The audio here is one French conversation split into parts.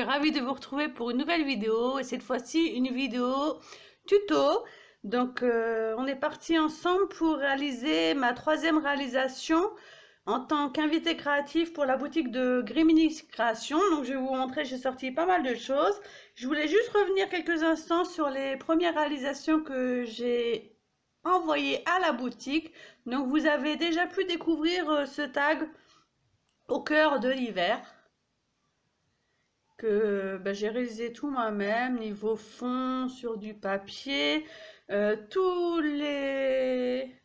ravie de vous retrouver pour une nouvelle vidéo et cette fois-ci une vidéo tuto. Donc on est parti ensemble pour réaliser ma troisième réalisation en tant qu'invité créatif pour la boutique de Grimini Création. Donc je vais vous montrer, j'ai sorti pas mal de choses. Je voulais juste revenir quelques instants sur les premières réalisations que j'ai envoyées à la boutique. Donc vous avez déjà pu découvrir ce tag au cœur de l'hiver que j'ai réalisé tout moi-même, niveau fond, sur du papier. Tous les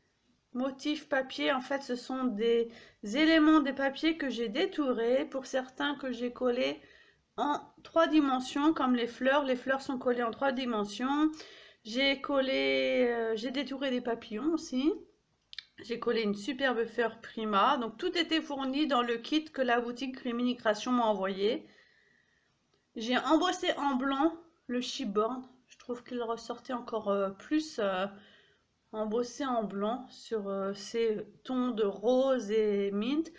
motifs papier, en fait, ce sont des éléments des papiers que j'ai détourés, pour certains que j'ai collés en 3 dimensions, comme les fleurs sont collées en 3 dimensions. J'ai détouré des papillons aussi. J'ai collé une superbe fleur Prima. Donc tout était fourni dans le kit que la boutique Grimini Création m'a envoyé. J'ai embossé en blanc le chipboard. Je trouve qu'il ressortait encore plus embossé en blanc sur ces tons de rose et mint.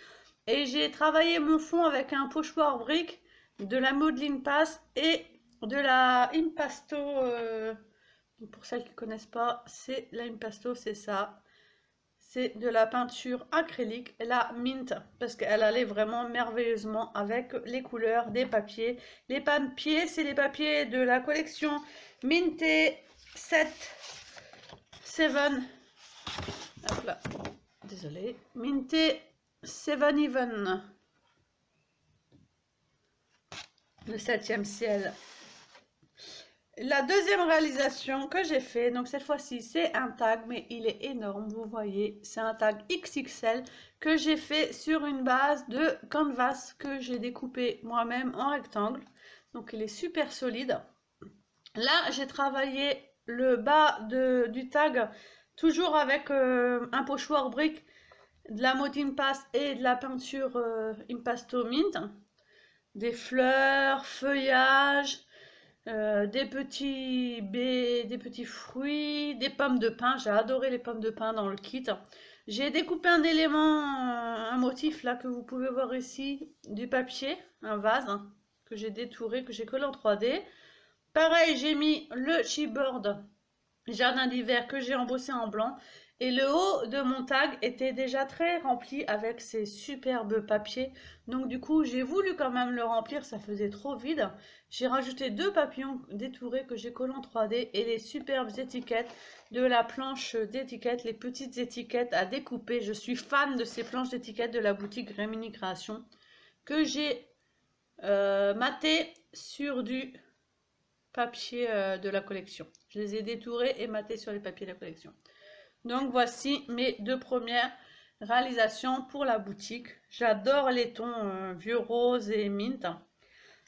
Et j'ai travaillé mon fond avec un pochoir brique, de la modeling paste et de la impasto. Pour celles qui ne connaissent pas, c'est la impasto, c'est ça. C'est de la peinture acrylique, la mint, parce qu'elle allait vraiment merveilleusement avec les couleurs des papiers. Les papiers, c'est les papiers de la collection Minté 7. Hop là, désolé. Minté 7 Even. Le 7e ciel. La deuxième réalisation que j'ai fait, donc cette fois-ci c'est un tag, mais il est énorme, vous voyez, c'est un tag XXL que j'ai fait sur une base de canvas que j'ai découpé moi-même en rectangle. Donc il est super solide. Là j'ai travaillé le bas du tag, toujours avec un pochoir brique, de la modeling paste et de la peinture impasto mint. Des fleurs, feuillages, des petits fruits, des pommes de pin. J'ai adoré les pommes de pin dans le kit. J'ai découpé un élément, un motif là que vous pouvez voir ici, du papier, un vase que j'ai détouré, que j'ai collé en 3D. Pareil, j'ai mis le chipboard jardin d'hiver que j'ai embossé en blanc. Et le haut de mon tag était déjà très rempli avec ces superbes papiers. Donc du coup, j'ai voulu quand même le remplir, ça faisait trop vide. J'ai rajouté 2 papillons détourés que j'ai collés en 3D et les superbes étiquettes de la planche d'étiquettes, les petites étiquettes à découper. Je suis fan de ces planches d'étiquettes de la boutique Grimini Création que j'ai maté sur du papier de la collection. Je les ai détourés et matés sur les papiers de la collection. Donc voici mes 2 premières réalisations pour la boutique. J'adore les tons vieux rose et mint.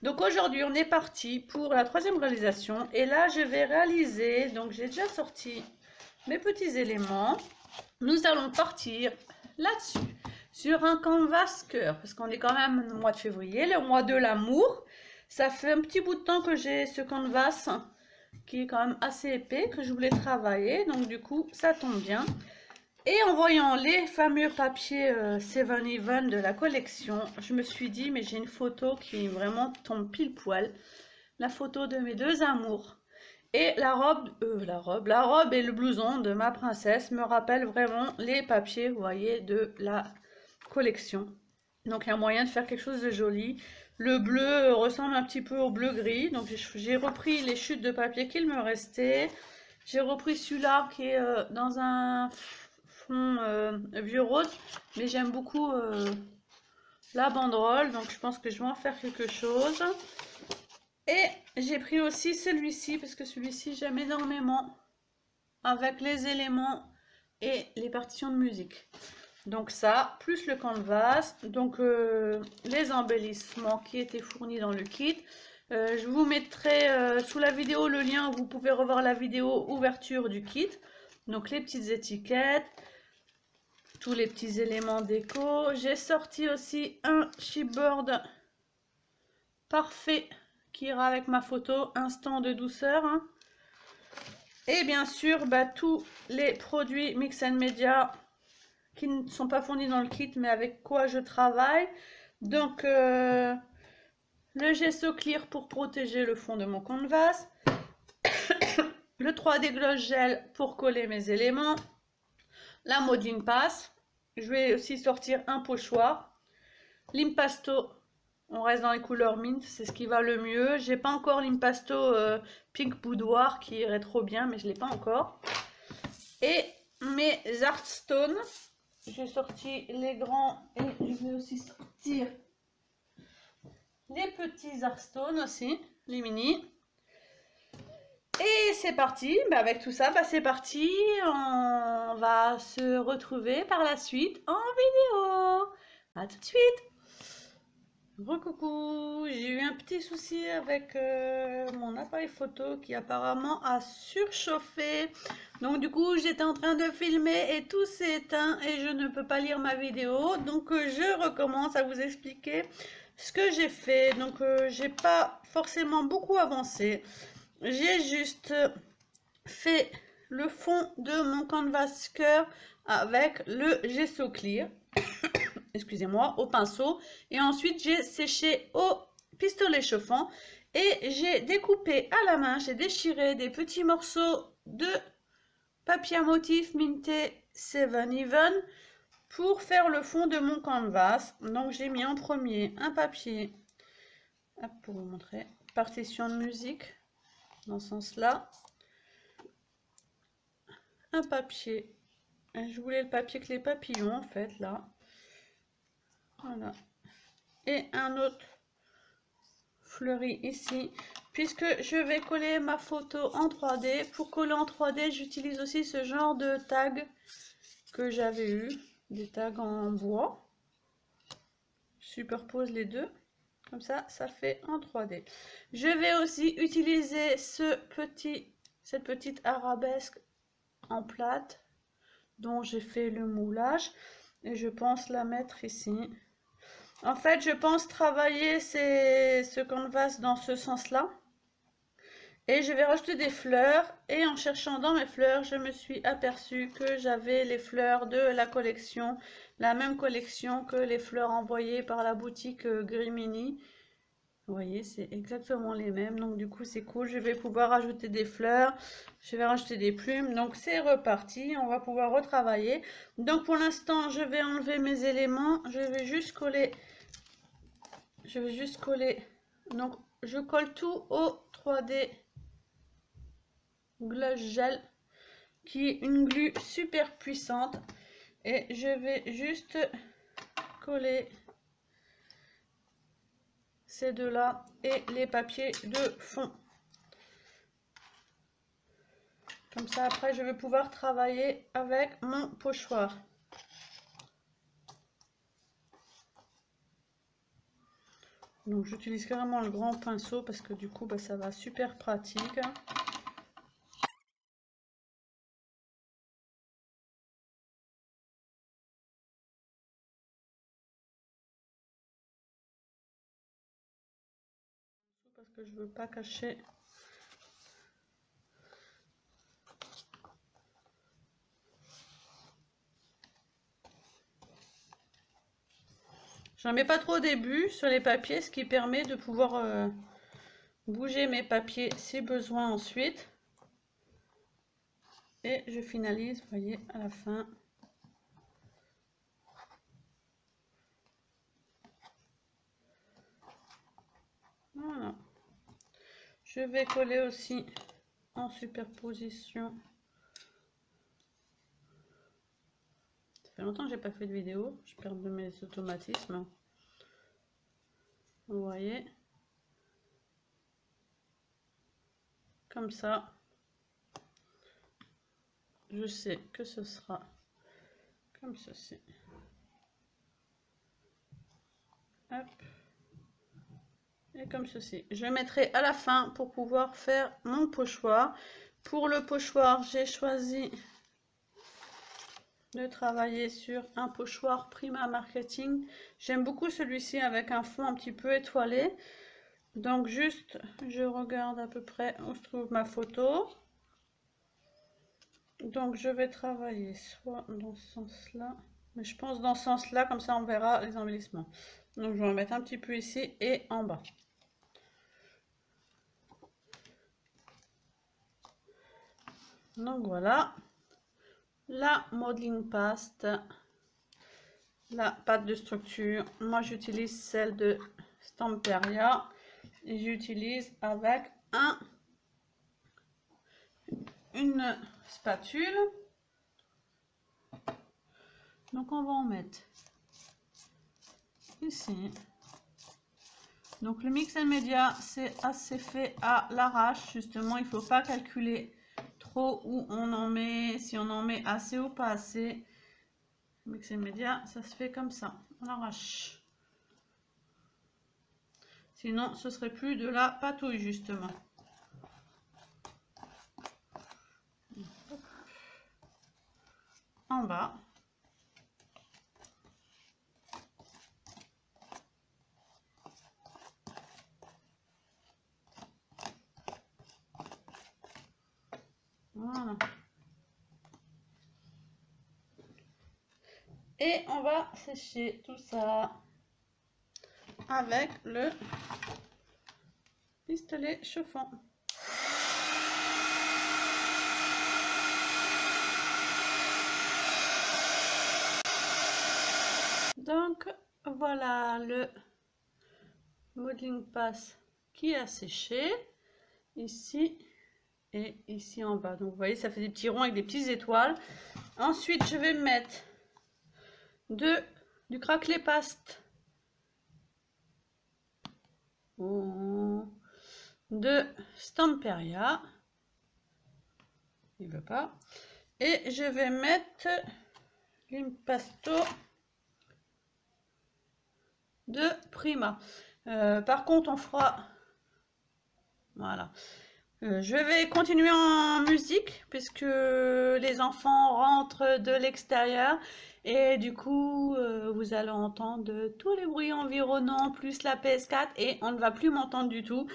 Donc aujourd'hui on est parti pour la 3e réalisation et là je vais réaliser, donc j'ai déjà sorti mes petits éléments. Nous allons partir là-dessus sur un canvas cœur parce qu'on est quand même au mois de février, le mois de l'amour. Ça fait un petit bout de temps que j'ai ce canvas qui est quand même assez épais, que je voulais travailler, donc du coup ça tombe bien. Et en voyant les fameux papiers 7 Even de la collection, je me suis dit mais j'ai une photo qui vraiment tombe pile poil, la photo de mes 2 amours. Et la robe et le blouson de ma princesse me rappellent vraiment les papiers, vous voyez, de la collection. Donc il y a moyen de faire quelque chose de joli. Le bleu ressemble un petit peu au bleu gris. Donc j'ai repris les chutes de papier qu'il me restait. J'ai repris celui-là qui est dans un fond vieux rose. Mais j'aime beaucoup la banderole. Donc je pense que je vais en faire quelque chose. Et j'ai pris aussi celui-ci parce que celui-ci j'aime énormément. Avec les éléments et les partitions de musique. Donc ça, plus le canvas, donc les embellissements qui étaient fournis dans le kit. Je vous mettrai sous la vidéo le lien où vous pouvez revoir la vidéo ouverture du kit. Donc les petites étiquettes, tous les petits éléments déco. J'ai sorti aussi un chipboard parfait qui ira avec ma photo, instant de douceur. Et bien sûr, tous les produits Mix & Media qui ne sont pas fournis dans le kit, mais avec quoi je travaille. Donc, le gesso clear pour protéger le fond de mon canvas, le 3D gloss gel pour coller mes éléments, la modeling passe. Je vais aussi sortir un pochoir, l'impasto. On reste dans les couleurs mint, c'est ce qui va le mieux. J'ai pas encore l'impasto pink boudoir qui irait trop bien, mais je l'ai pas encore. Et mes Artstone. J'ai sorti les grands et je vais aussi sortir les petits Artstone aussi, les mini. Et c'est parti, avec tout ça, c'est parti. On va se retrouver par la suite en vidéo. À tout de suite. Recoucou, j'ai eu un petit souci avec mon appareil photo qui apparemment a surchauffé. Donc du coup j'étais en train de filmer et tout s'est éteint et je ne peux pas lire ma vidéo. Donc je recommence à vous expliquer ce que j'ai fait. Donc j'ai pas forcément beaucoup avancé. J'ai juste fait le fond de mon canvas cœur avec le gesso clear. Excusez-moi, au pinceau, et ensuite j'ai séché au pistolet chauffant et j'ai découpé à la main, j'ai déchiré des petits morceaux de papier à motif Minté 7 Even pour faire le fond de mon canvas. Donc j'ai mis en premier un papier, hop, pour vous montrer, partition de musique dans ce sens là, un papier, je voulais le papier que les papillons en fait là. Voilà. Et un autre fleuri ici, puisque je vais coller ma photo en 3D. Pour coller en 3D, j'utilise aussi ce genre de tag que j'avais eu, des tags en bois. Je superpose les deux, comme ça, ça fait en 3D. Je vais aussi utiliser cette petite arabesque en plate, dont j'ai fait le moulage, et je pense la mettre ici. En fait, je pense travailler ce canvas dans ce sens-là. Et je vais rajouter des fleurs. Et en cherchant dans mes fleurs, je me suis aperçue que j'avais les fleurs de la collection. La même collection que les fleurs envoyées par la boutique Grimini. Vous voyez, c'est exactement les mêmes. Donc du coup, c'est cool. Je vais pouvoir rajouter des fleurs. Je vais rajouter des plumes. Donc c'est reparti. On va pouvoir retravailler. Donc pour l'instant, je vais enlever mes éléments. Je vais juste coller. Donc je colle tout au 3D gloss gel qui est une glue super puissante et je vais juste coller ces deux là et les papiers de fond. Comme ça après je vais pouvoir travailler avec mon pochoir. Donc j'utilise carrément le grand pinceau parce que du coup ça va super pratique. Parce que je veux pas cacher. J'en mets pas trop au début sur les papiers, ce qui permet de pouvoir bouger mes papiers si besoin ensuite. Et je finalise, vous voyez, à la fin. Voilà. Je vais coller aussi en superposition. Ça fait longtemps que j'ai pas fait de vidéo, je perds de mes automatismes. Vous voyez, comme ça, je sais que ce sera comme ceci. Hop. Et comme ceci. Je mettrai à la fin pour pouvoir faire mon pochoir. Pour le pochoir, j'ai choisi de travailler sur un pochoir Prima Marketing. J'aime beaucoup celui-ci avec un fond un petit peu étoilé. Donc juste, je regarde à peu près où se trouve ma photo. Donc je vais travailler soit dans ce sens-là, mais je pense dans ce sens-là, comme ça on verra les embellissements. Donc je vais en mettre un petit peu ici et en bas. Donc voilà, la modeling paste, la pâte de structure. Moi j'utilise celle de Stamperia et j'utilise avec une spatule. Donc on va en mettre ici. Donc le mix and media, c'est assez fait à l'arrache. Justement, il ne faut pas calculer trop où on en met, si on en met assez ou pas assez. Le mix and media, ça se fait comme ça, on arrache. Sinon, ce serait plus de la patouille, justement. En bas. Voilà. Et on va sécher tout ça avec le pistolet chauffant. Donc voilà le modeling paste qui a séché ici et ici en bas. Donc vous voyez, ça fait des petits ronds avec des petites étoiles. Ensuite je vais mettre du craquelé paste, de Stamperia, il veut pas, et je vais mettre l'impasto de Prima. Par contre on fera, voilà, je vais continuer en musique puisque les enfants rentrent de l'extérieur et du coup vous allez entendre tous les bruits environnants plus la PS4 et on ne va plus m'entendre du tout.